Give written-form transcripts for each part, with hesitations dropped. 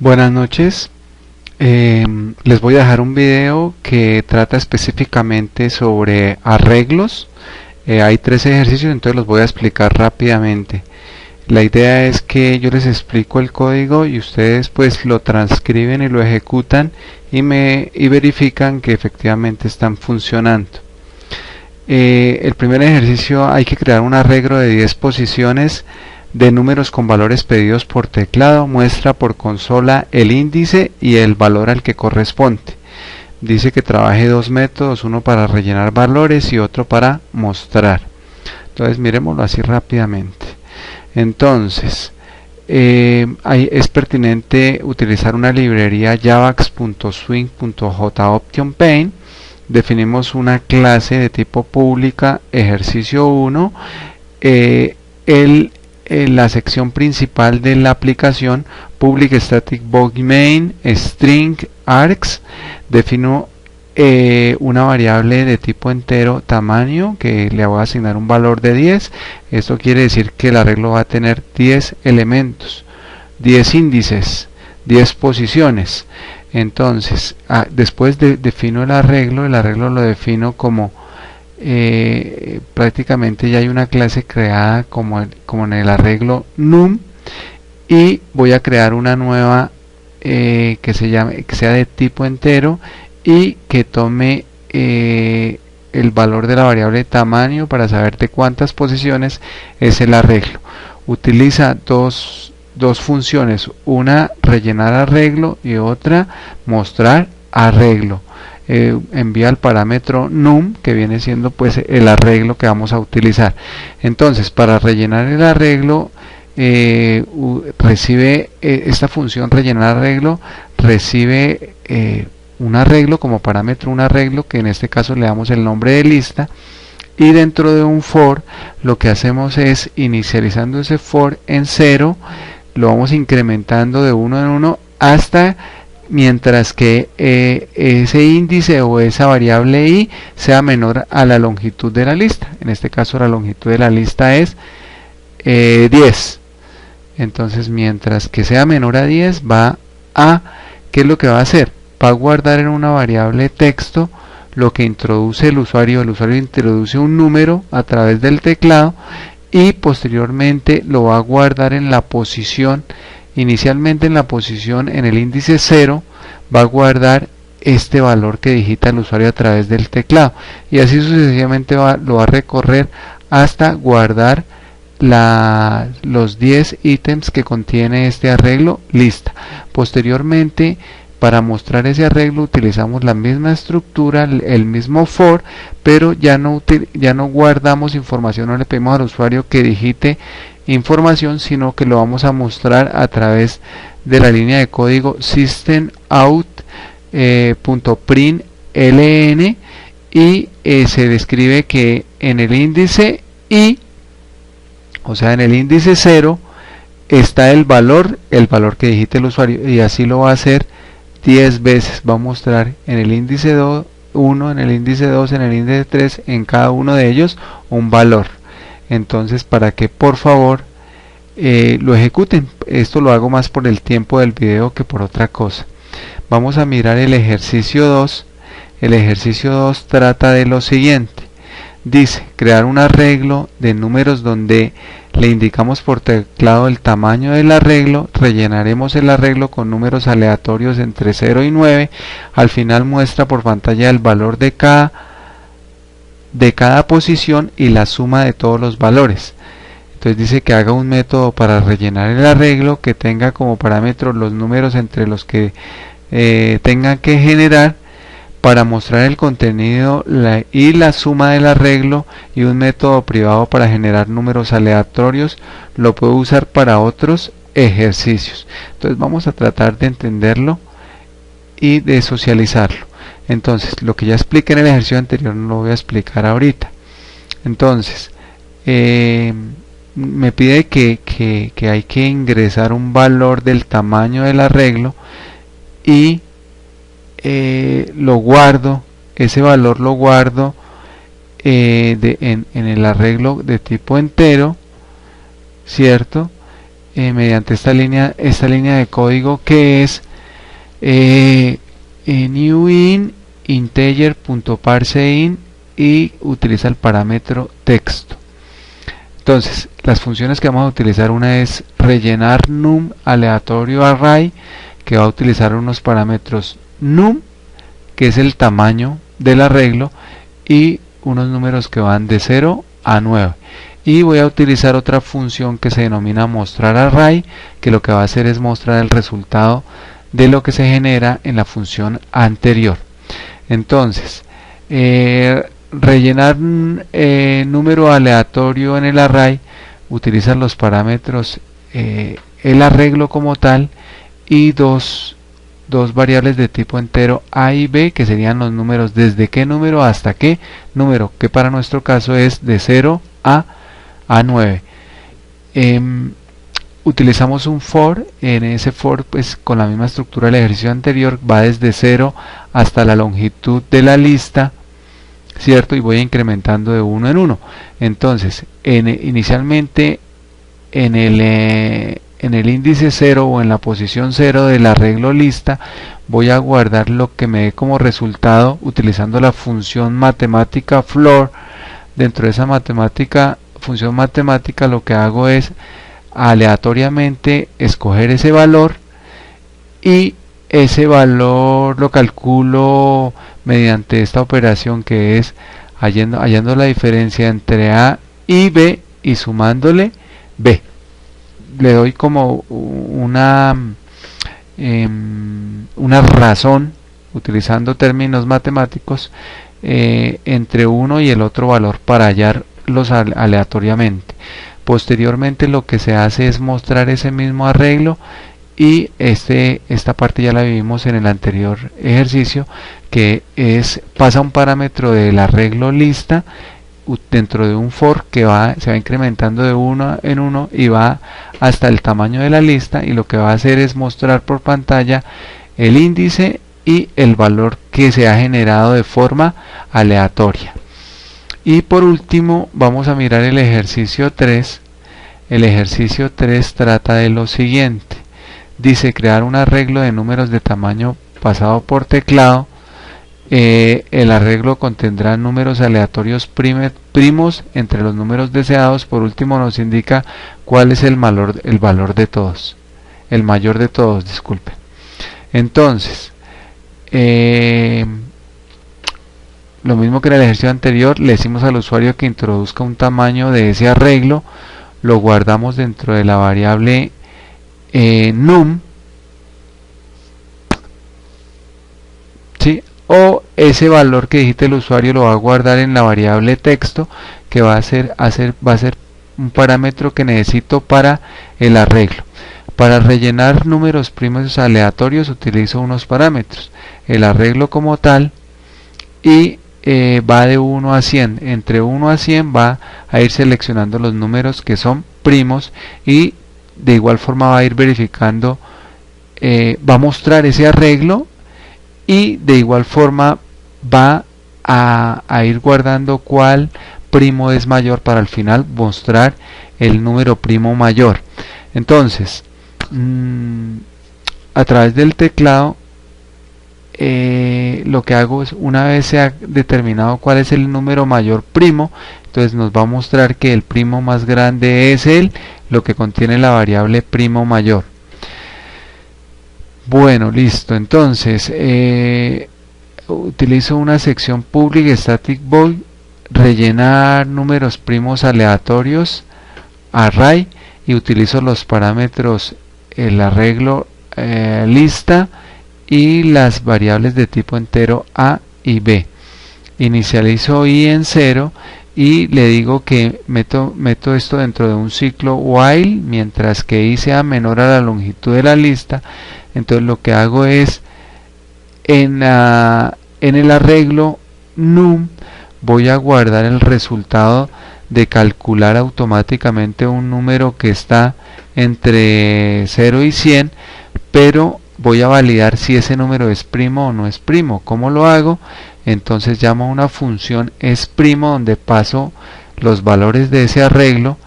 Buenas noches. Les voy a dejar un video que trata específicamente sobre arreglos. Hay tres ejercicios, entonces los voy a explicar rápidamente. La idea es que yo les explico el código y ustedes pues lo transcriben y lo ejecutan y verifican que efectivamente están funcionando. El primer ejercicio, hay que crear un arreglo de 10 posiciones de números con valores pedidos por teclado. Muestra por consola el índice y el valor al que corresponde. Dice que trabaje dos métodos, uno para rellenar valores y otro para mostrar. Entonces miremoslo así rápidamente. Entonces es pertinente utilizar una librería javax.swing.jOptionPaint. Definimos una clase de tipo pública, ejercicio 1. La sección principal de la aplicación, public static void main string args. Defino una variable de tipo entero tamaño que le voy a asignar un valor de 10. Esto quiere decir que el arreglo va a tener 10 elementos, 10 índices, 10 posiciones. Entonces después defino el arreglo lo defino como prácticamente ya hay una clase creada como en el arreglo num, y voy a crear una nueva que sea de tipo entero y que tome el valor de la variable tamaño para saber de cuántas posiciones es el arreglo. Utiliza dos funciones, una rellenar arreglo y otra mostrar arreglo. Envía el parámetro num, que viene siendo pues el arreglo que vamos a utilizar. Entonces, para rellenar el arreglo, recibe esta función rellenar arreglo, recibe un arreglo como parámetro, un arreglo que en este caso le damos el nombre de lista, y dentro de un for lo que hacemos es, inicializando ese for en 0, lo vamos incrementando de 1 en 1 hasta mientras que ese índice o esa variable i sea menor a la longitud de la lista. En este caso la longitud de la lista es 10. Entonces mientras que sea menor a 10 ¿qué es lo que va a hacer? Va a guardar en una variable texto lo que introduce el usuario. El usuario introduce un número a través del teclado y posteriormente lo va a guardar en la posición. Inicialmente en la posición, en el índice 0, va a guardar este valor que digita el usuario a través del teclado, y así sucesivamente lo va a recorrer hasta guardar los 10 ítems que contiene este arreglo lista. Posteriormente, para mostrar ese arreglo utilizamos la misma estructura, el mismo for, pero ya no guardamos información, no le pedimos al usuario que digite información, sino que lo vamos a mostrar a través de la línea de código systemout.println, y se describe que en el índice i, o sea en el índice 0, está el valor que digite el usuario, y así lo va a hacer 10 veces. Va a mostrar en el índice 1, en el índice 2, en el índice 3, en cada uno de ellos un valor. Entonces, para que por favor lo ejecuten. Esto lo hago más por el tiempo del video que por otra cosa. Vamos a mirar el ejercicio 2. El ejercicio 2 trata de lo siguiente. Dice, crear un arreglo de números donde le indicamos por teclado el tamaño del arreglo. Rellenaremos el arreglo con números aleatorios entre 0 y 9. Al final muestra por pantalla el valor de cada posición y la suma de todos los valores. Entonces dice que haga un método para rellenar el arreglo que tenga como parámetro los números entre los que tengan que generar, para mostrar el contenido y la suma del arreglo, y un método privado para generar números aleatorios. Lo puedo usar para otros ejercicios. Entonces vamos a tratar de entenderlo y de socializarlo. Entonces, lo que ya expliqué en el ejercicio anterior no lo voy a explicar ahorita. Entonces, me pide que hay que ingresar un valor del tamaño del arreglo, y lo guardo, ese valor lo guardo en el arreglo de tipo entero, ¿cierto? mediante esta línea de código, que es newIn integer.parseIn, y utiliza el parámetro texto. Entonces, las funciones que vamos a utilizar, una es rellenar num aleatorio array, que va a utilizar unos parámetros num, que es el tamaño del arreglo, y unos números que van de 0 a 9. Y voy a utilizar otra función que se denomina mostrar array, que lo que va a hacer es mostrar el resultado de lo que se genera en la función anterior. Entonces, rellenar número aleatorio en el array, utiliza los parámetros el arreglo como tal, y dos variables de tipo entero a y b, que serían los números desde qué número hasta qué número, que para nuestro caso es de 0 a 9. Utilizamos un for. En ese for, pues con la misma estructura del ejercicio anterior, va desde 0 hasta la longitud de la lista, ¿cierto? Y voy incrementando de 1 en 1. Entonces, inicialmente en el índice 0 o en la posición 0 del arreglo lista, voy a guardar lo que me dé como resultado utilizando la función matemática floor. Dentro de esa función matemática, lo que hago es aleatoriamente escoger ese valor, y ese valor lo calculo mediante esta operación, que es hallando la diferencia entre a y b y sumándole b. Le doy como una razón, utilizando términos matemáticos, entre uno y el otro valor para hallarlos aleatoriamente. Posteriormente, lo que se hace es mostrar ese mismo arreglo, y esta parte ya la vimos en el anterior ejercicio, que pasa un parámetro del arreglo lista dentro de un for que se va incrementando de 1 en 1 y va hasta el tamaño de la lista, y lo que va a hacer es mostrar por pantalla el índice y el valor que se ha generado de forma aleatoria. Y por último, vamos a mirar el ejercicio 3. El ejercicio 3 trata de lo siguiente. Dice crear un arreglo de números de tamaño pasado por teclado. El arreglo contendrá números aleatorios primos entre los números deseados. Por último, nos indica cuál es el valor de todos, el mayor de todos, disculpe. Entonces, lo mismo que en el ejercicio anterior, le decimos al usuario que introduzca un tamaño de ese arreglo, lo guardamos dentro de la variable num, ¿sí? O ese valor que dijiste el usuario lo va a guardar en la variable texto, que va a ser un parámetro que necesito para el arreglo. Para rellenar números primos aleatorios utilizo unos parámetros: el arreglo como tal, y va de 1 a 100. Entre 1 a 100 va a ir seleccionando los números que son primos, y de igual forma va a ir verificando, va a mostrar ese arreglo, y de igual forma va a ir guardando cuál primo es mayor para al final mostrar el número primo mayor. Entonces, a través del teclado, lo que hago es, una vez se ha determinado cuál es el número mayor primo, entonces nos va a mostrar que el primo más grande es lo que contiene la variable primo mayor. Bueno, listo. Entonces, utilizo una sección public static void, rellenar números primos aleatorios array, y utilizo los parámetros el arreglo lista y las variables de tipo entero a y b. Inicializo i en 0 y le digo que meto esto dentro de un ciclo while mientras que i sea menor a la longitud de la lista. Entonces lo que hago es, en el arreglo num, voy a guardar el resultado de calcular automáticamente un número que está entre 0 y 100, pero voy a validar si ese número es primo o no es primo. ¿Cómo lo hago? Entonces llamo a una función es primo, donde paso los valores de ese arreglo,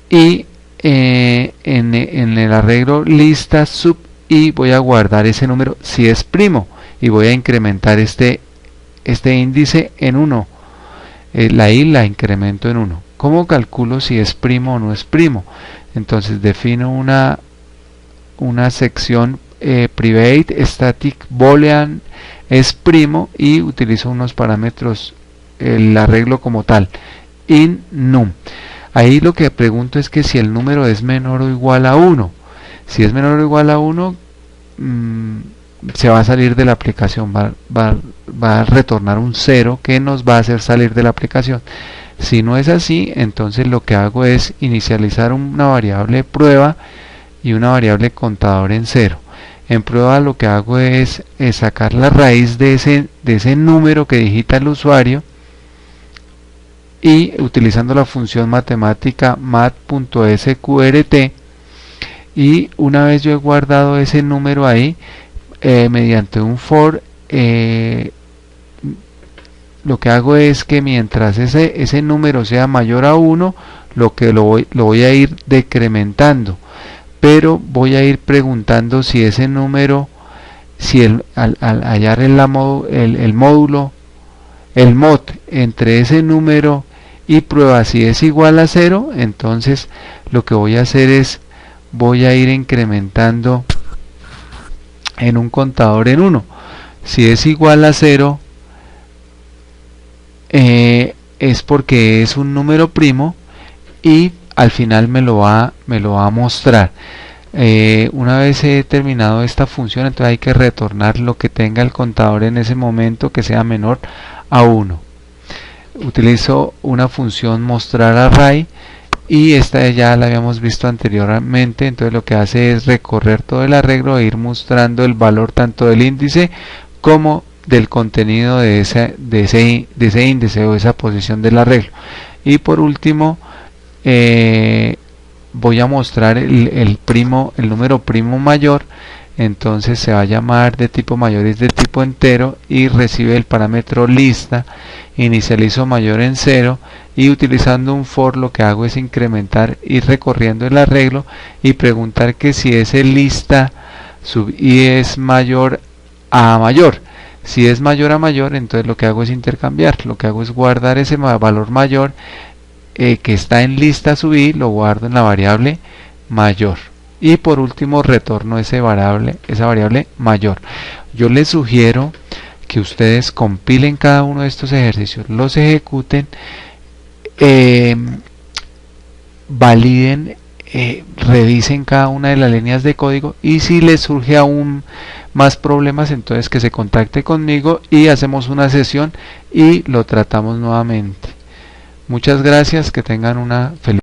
y en el arreglo lista sub i voy a guardar ese número si es primo y voy a incrementar este índice en 1. La i la incremento en 1. ¿Cómo calculo si es primo o no es primo? Entonces defino una sección private static boolean es primo y utilizo unos parámetros, el arreglo como tal, in num. Ahí lo que pregunto es que si el número es menor o igual a 1. Si es menor o igual a 1, se va a salir de la aplicación, va a retornar un 0 que nos va a hacer salir de la aplicación. Si no es así, entonces lo que hago es inicializar una variable prueba y una variable contador en 0. En prueba lo que hago es sacar la raíz de ese número que digita el usuario y utilizando la función matemática mat.sqrt, y una vez yo he guardado ese número ahí, mediante un for, lo que hago es que mientras ese número sea mayor a 1, lo voy a ir decrementando, pero voy a ir preguntando si ese número, si al hallar el módulo, el mod entre ese número y prueba si es igual a 0, entonces lo que voy a hacer es voy a ir incrementando en un contador en 1. Si es igual a 0, es porque es un número primo y al final me lo va a mostrar. Una vez he terminado esta función, entonces hay que retornar lo que tenga el contador en ese momento que sea menor a 1. Utilizo una función mostrar array y esta ya la habíamos visto anteriormente. Entonces lo que hace es recorrer todo el arreglo e ir mostrando el valor tanto del índice como del contenido de ese índice o esa posición del arreglo. Y por último voy a mostrar el número primo mayor. Entonces se va a llamar de tipo mayor, es de tipo entero y recibe el parámetro lista. Inicializo mayor en 0 y utilizando un for lo que hago es incrementar, ir recorriendo el arreglo y preguntar que si ese lista sub i es mayor a mayor. Si es mayor a mayor, entonces lo que hago es intercambiar, lo que hago es guardar ese valor mayor que está en lista sub i, lo guardo en la variable mayor. Y por último retorno esa variable mayor. Yo les sugiero que ustedes compilen cada uno de estos ejercicios, los ejecuten, validen, revisen cada una de las líneas de código y si les surge aún más problemas, entonces que se contacte conmigo y hacemos una sesión y lo tratamos nuevamente. Muchas gracias, que tengan una feliz